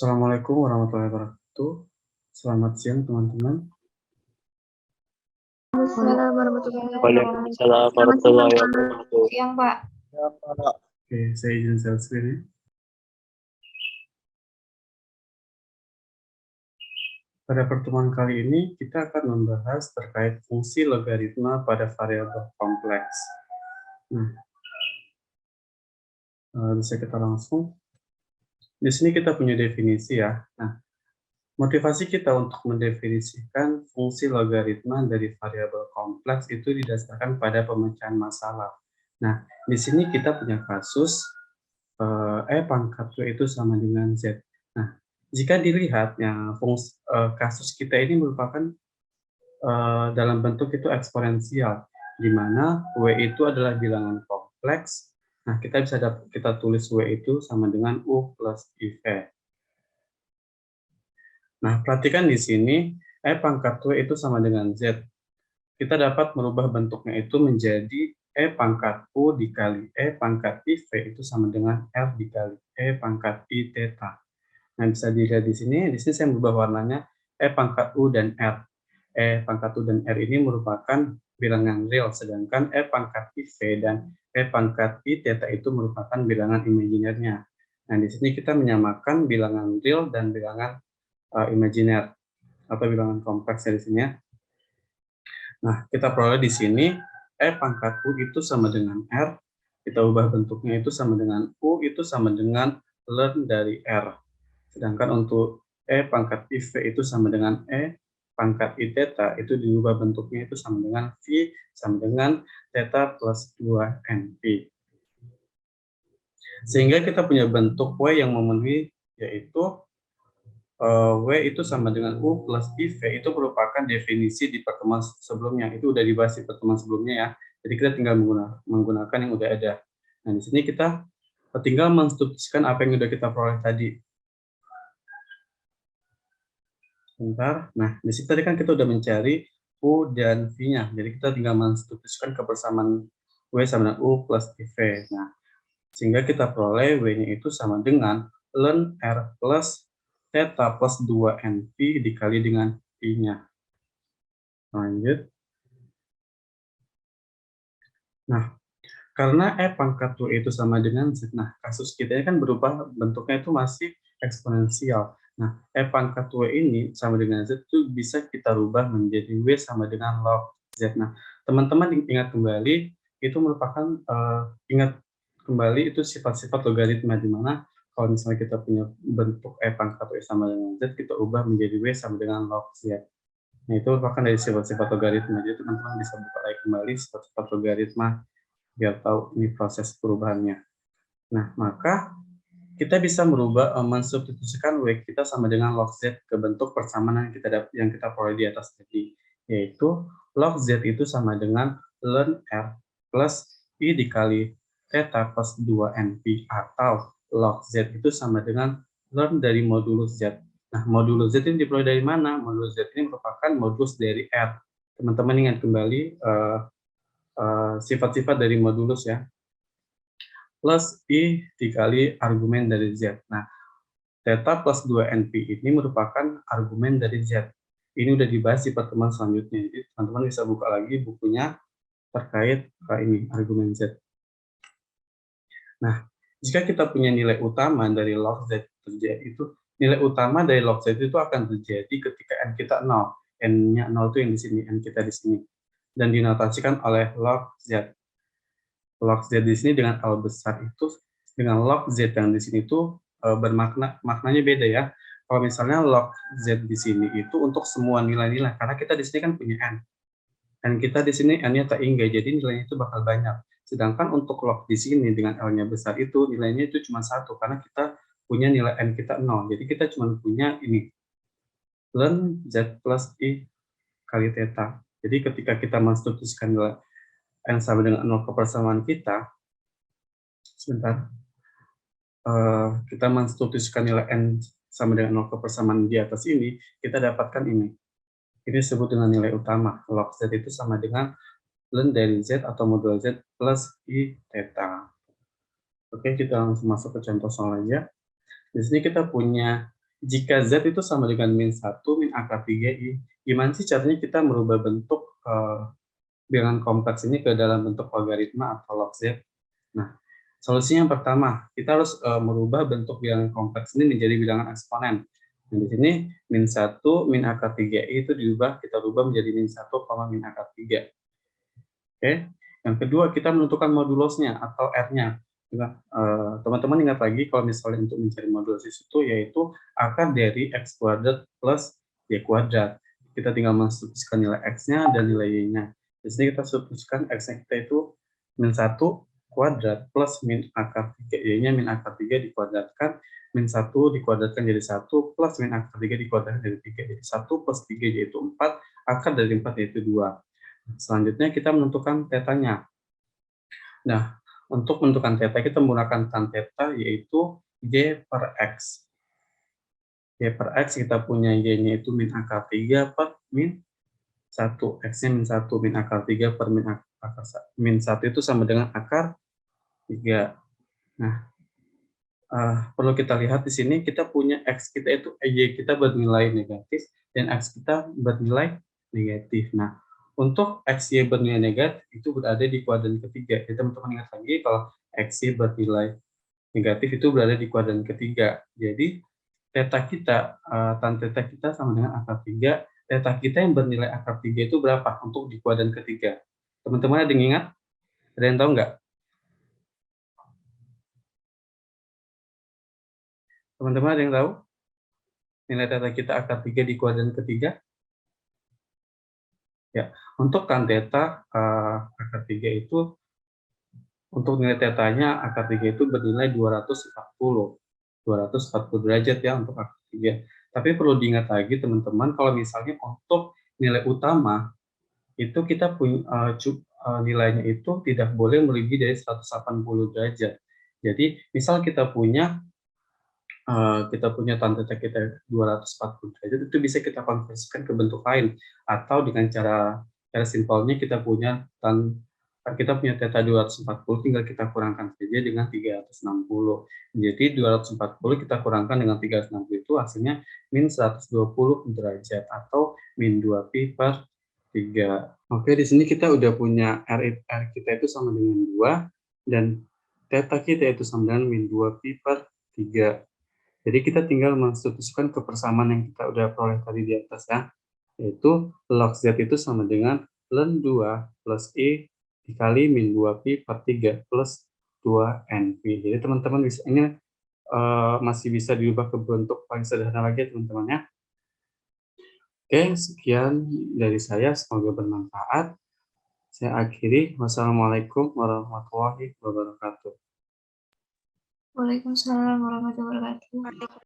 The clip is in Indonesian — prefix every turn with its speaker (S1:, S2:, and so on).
S1: Assalamualaikum warahmatullahi wabarakatuh. Selamat siang teman-teman.
S2: Waalaikumsalam warahmatullahi wabarakatuh.
S3: Waalaikumsalam
S2: Selamat
S3: warahmatullahi
S2: siang, Pak.
S3: wabarakatuh.
S2: Siang, Pak.
S3: Ya, Pak.
S1: Oke, saya izin share screen ya. Pada pertemuan kali ini kita akan membahas terkait fungsi logaritma pada variabel kompleks. Nah, bisa kita langsung. Di sini kita punya definisi ya. Nah, motivasi kita untuk mendefinisikan fungsi logaritma dari variabel kompleks itu didasarkan pada pemecahan masalah. Nah, di sini kita punya kasus E pangkat W itu sama dengan Z. Nah, jika dilihat ya, kasus kita ini merupakan dalam bentuk itu eksponensial, di mana W itu adalah bilangan kompleks. Nah, kita tulis W itu sama dengan U plus IV. Nah, perhatikan di sini, E pangkat W itu sama dengan Z. Kita dapat merubah bentuknya itu menjadi E pangkat U dikali E pangkat IV itu sama dengan R dikali E pangkat I theta. Nah, bisa dilihat di sini saya merubah warnanya E pangkat U dan R. E pangkat U dan R ini merupakan bilangan real, sedangkan E pangkat IV dan E pangkat I theta itu merupakan bilangan imajinernya. Nah, di sini kita menyamakan bilangan real dan bilangan imajiner atau bilangan kompleks ya di sini ya. Nah, kita peroleh di sini E pangkat U itu sama dengan R, kita ubah bentuknya itu sama dengan U itu sama dengan ln dari R. Sedangkan untuk E pangkat IV itu sama dengan E pangkat I theta itu diubah bentuknya itu sama dengan V sama dengan theta plus 2NP. Sehingga kita punya bentuk W yang memenuhi, yaitu W itu sama dengan U plus IV itu merupakan definisi di pertemuan sebelumnya. Itu udah dibahas di pertemuan sebelumnya ya. Jadi kita tinggal menggunakan yang udah ada. Nah, di sini kita tinggal menstitusikan apa yang udah kita peroleh tadi. Sebentar. Nah, di sini tadi kan kita udah mencari U dan V-nya. Jadi kita tinggal menstitusikan kebersamaan W sama dengan U plus IV. Nah, sehingga kita peroleh W-nya itu sama dengan ln R plus theta plus 2NP dikali dengan I-nya. Lanjut. Nah, karena E pangkat W itu sama dengan Z, nah kasus kita kan berubah bentuknya itu masih eksponensial. Nah, E pangkat W ini sama dengan Z itu bisa kita rubah menjadi W sama dengan log Z. Nah, teman-teman ingat kembali, itu merupakan, ingat kembali itu sifat-sifat logaritma, di mana kalau misalnya kita punya bentuk E pangkat W sama dengan Z, kita ubah menjadi W sama dengan log Z. Nah, itu merupakan dari sifat-sifat logaritma. Jadi teman-teman bisa buka lagi kembali sifat-sifat logaritma biar tahu ini proses perubahannya. Nah, maka kita bisa merubah, mensubstitusikan W kita sama dengan log Z ke bentuk persamaan yang kita peroleh di atas tadi, yaitu log Z itu sama dengan ln R plus I dikali theta plus 2NP, atau log Z itu sama dengan ln dari modulus Z. Nah, modulus Z ini diperoleh dari mana? Modulus Z ini merupakan modulus dari R. Teman-teman ingat kembali sifat-sifat dari modulus ya, plus I dikali argumen dari Z. Nah, theta plus 2NP ini merupakan argumen dari Z. Ini udah dibahas di pertemuan selanjutnya. Jadi teman-teman bisa buka lagi bukunya terkait ini, argumen Z. Nah, jika kita punya nilai utama dari log Z terjadi, itu nilai utama dari log Z itu akan terjadi ketika N kita 0. N-nya 0 itu yang di sini, N kita di sini. Dan dinotasikan oleh log Z. Log Z di sini dengan L besar itu dengan log Z yang di sini itu maknanya beda ya. Kalau misalnya log Z di sini itu untuk semua nilai-nilai, karena kita di sini kan punya N. N kita di sini N-nya tak hingga, jadi nilainya itu bakal banyak. Sedangkan untuk log di sini dengan L-nya besar itu nilainya itu cuma 1, karena kita punya nilai N kita 0. Jadi kita cuma punya ini, ln Z plus I kali theta. Jadi ketika kita mensubstitusikan nilai N sama dengan 0 ke persamaan kita, sebentar, kita mensubstitusikan nilai N sama dengan 0 ke persamaan di atas ini, kita dapatkan ini. Ini disebut dengan nilai utama. Log Z itu sama dengan ln dari Z atau modul Z plus I theta. Oke, kita langsung masuk ke contoh soal aja. Di sini kita punya jika Z itu sama dengan min 1, min akar 3I, gimana sih caranya kita merubah bentuk bilangan kompleks ini ke dalam bentuk logaritma atau log Z? Nah, solusinya yang pertama, kita harus merubah bentuk bilangan kompleks ini menjadi bilangan eksponen. Nah, di sini min 1, min akar 3I itu kita rubah menjadi min 1, min akar 3. Oke. Yang kedua, kita menentukan modulosnya atau R-nya. Teman-teman ingat lagi kalau misalnya untuk mencari modulus itu yaitu akar dari X kuadrat plus Y kuadrat. Kita tinggal mensubstitusikan nilai X-nya dan nilai Y-nya. Di sini kita substitusikan X-nya kita itu min 1 kuadrat plus min akar 3. Y-nya min akar 3 dikuadratkan, min 1 dikuadratkan jadi 1 plus min akar 3 dikuadratkan jadi 3. Jadi 1 plus 3 yaitu 4, akar dari 4 yaitu 2. Selanjutnya kita menentukan tetanya. Nah, untuk menentukan theta kita menggunakan tan theta yaitu Y per X. Y per X kita punya Y-nya itu min akar 3 per min 1. X-nya min 1, min akar 3 per min 1 itu sama dengan akar 3. Nah, perlu kita lihat di sini kita punya X kita itu Y kita bernilai negatif dan X kita bernilai negatif. Nah, untuk XY bernilai negatif itu berada di kuadran ketiga. Jadi teman-teman ingat lagi kalau XY bernilai negatif itu berada di kuadran ketiga. Jadi theta kita, tan theta kita sama dengan akar 3. Theta kita yang bernilai akar 3 itu berapa untuk di kuadran ketiga? Teman-teman ada yang ingat? Ada yang tahu nggak? Teman-teman ada yang tahu? Nilai theta kita akar 3 di kuadran ketiga? Ya, untuk tan theta akar 3 itu untuk nilai tetanya akar 3 itu bernilai 240 derajat ya untuk akar 3. Tapi perlu diingat lagi teman-teman kalau misalnya untuk nilai utama itu kita punya nilainya itu tidak boleh melebihi dari 180 derajat. Jadi misal kita punya tan theta kita 240 derajat, itu bisa kita konversikan ke bentuk lain, atau dengan cara simpelnya kita punya theta 240 tinggal kita kurangkan saja dengan 360. Jadi 240 kita kurangkan dengan 360 itu hasilnya min 120 derajat atau min 2 pi per 3. Oke, di sini kita udah punya R kita itu sama dengan 2 dan theta kita itu sama dengan min 2 pi per 3. Jadi kita tinggal mensubstitusikan kepersamaan yang kita udah peroleh tadi di atas ya, yaitu log Z itu sama dengan ln 2 plus I dikali min 2pi per 3 plus 2NP. Jadi teman-teman bisa ini masih bisa diubah ke bentuk paling sederhana lagi teman-teman ya. Oke, sekian dari saya, semoga bermanfaat. Saya akhiri. Wassalamualaikum warahmatullahi wabarakatuh.
S2: Waalaikumsalam warahmatullahi wabarakatuh.